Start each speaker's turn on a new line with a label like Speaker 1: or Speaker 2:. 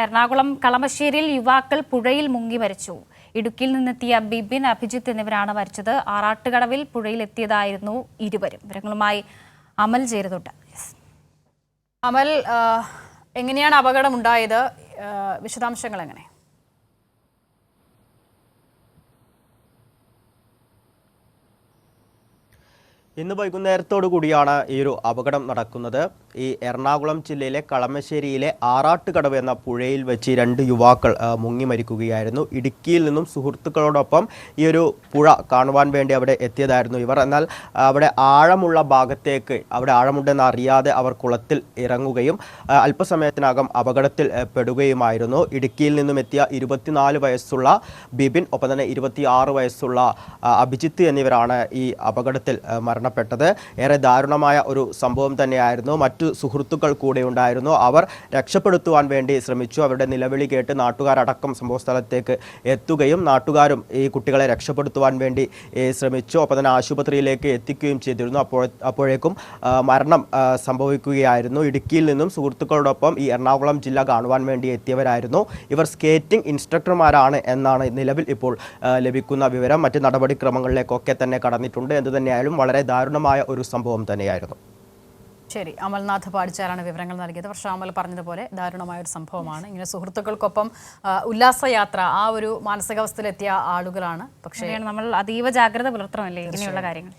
Speaker 1: എറണാകുളം കളമശ്ശേരിയിൽ യുവാക്കൾ പുഴയിൽ മുങ്ങി മരിച്ചു. ഇടുക്കിയിൽ നിന്നെത്തിയ ബിബിൻ, അഭിജിത്ത് എന്നിവരാണ് മരിച്ചത്. ആറാട്ടുകടവിൽ പുഴയിലെത്തിയതായിരുന്നു ഇരുവരും. വിവരങ്ങളുമായി അമൽ ചേരുന്നുണ്ട്.
Speaker 2: അമൽ, എങ്ങനെയാണ് അപകടമുണ്ടായത്? വിശദാംശങ്ങൾ എങ്ങനെ?
Speaker 3: ഇന്ന് വൈകുന്നേരത്തോടു കൂടിയാണ് ഈ ഒരു അപകടം നടക്കുന്നത്. ഈ എറണാകുളം ജില്ലയിലെ കളമശ്ശേരിയിലെ ആറാട്ടുകടവ് എന്ന പുഴയിൽ വെച്ച് 2 യുവാക്കൾ മുങ്ങി മരിക്കുകയായിരുന്നു. ഇടുക്കിയിൽ നിന്നും സുഹൃത്തുക്കളോടൊപ്പം ഈ ഒരു പുഴ കാണുവാൻ വേണ്ടി അവിടെ എത്തിയതായിരുന്നു ഇവർ. എന്നാൽ അവിടെ ആഴമുള്ള ഭാഗത്തേക്ക് അവിടെ ആഴമുണ്ടെന്ന് അറിയാതെ അവർ കുളത്തിൽ ഇറങ്ങുകയും അല്പസമയത്തിനകം അപകടത്തിൽ പെടുകയുമായിരുന്നു. ഇടുക്കിയിൽ നിന്നും എത്തിയ 24 വയസ്സുള്ള ബിബിൻ, ഒപ്പം തന്നെ 26 വയസ്സുള്ള അഭിജിത്ത് എന്നിവരാണ് ഈ അപകടത്തിൽ മരണപ്പെട്ടത്. ഏറെ ദാരുണമായ ഒരു സംഭവം തന്നെയായിരുന്നു. മറ്റു സുഹൃത്തുക്കൾ കൂടെ ഉണ്ടായിരുന്നു. അവർ രക്ഷപ്പെടുത്തുവാൻ വേണ്ടി ശ്രമിച്ചു. അവരുടെ നിലവിളി കേട്ട് നാട്ടുകാരടക്കം സംഭവസ്ഥലത്തേക്ക് എത്തുകയും നാട്ടുകാരും ഈ കുട്ടികളെ രക്ഷപ്പെടുത്തുവാൻ വേണ്ടി ശ്രമിച്ചു. ഒപ്പം തന്നെ ആശുപത്രിയിലേക്ക് എത്തിക്കുകയും ചെയ്തിരുന്നു. അപ്പോഴേക്കും മരണം സംഭവിക്കുകയായിരുന്നു. ഇടുക്കിയിൽ നിന്നും സുഹൃത്തുക്കളോടൊപ്പം ഈ എറണാകുളം ജില്ല കാണുവാൻ വേണ്ടി എത്തിയവരായിരുന്നു. ഇവർ സ്കേറ്റിംഗ് ഇൻസ്ട്രക്ടർമാരാണ് എന്നാണ് നിലവിൽ ഇപ്പോൾ ലഭിക്കുന്ന വിവരം. മറ്റ് നടപടിക്രമങ്ങളിലേക്കൊക്കെ തന്നെ കടന്നിട്ടുണ്ട്. എന്ത് തന്നെയായാലും വളരെ ദാരുണമായ ഒരു സംഭവം തന്നെയായിരുന്നു.
Speaker 2: ശരി, അമൽനാഥ് പാടിച്ചാലാണ് വിവരങ്ങൾ നൽകിയത്. പക്ഷേ അമൽ പറഞ്ഞതുപോലെ ദാരുണമായ ഒരു സംഭവമാണ്. ഇങ്ങനെ സുഹൃത്തുക്കൾക്കൊപ്പം ഉല്ലാസയാത്ര, ആ ഒരു മാനസികാവസ്ഥയിലെത്തിയ ആളുകളാണ്. പക്ഷേ
Speaker 1: നമ്മൾ അതീവ ജാഗ്രത പുലർത്തണമല്ലേ ഇങ്ങനെയുള്ള കാര്യങ്ങൾ.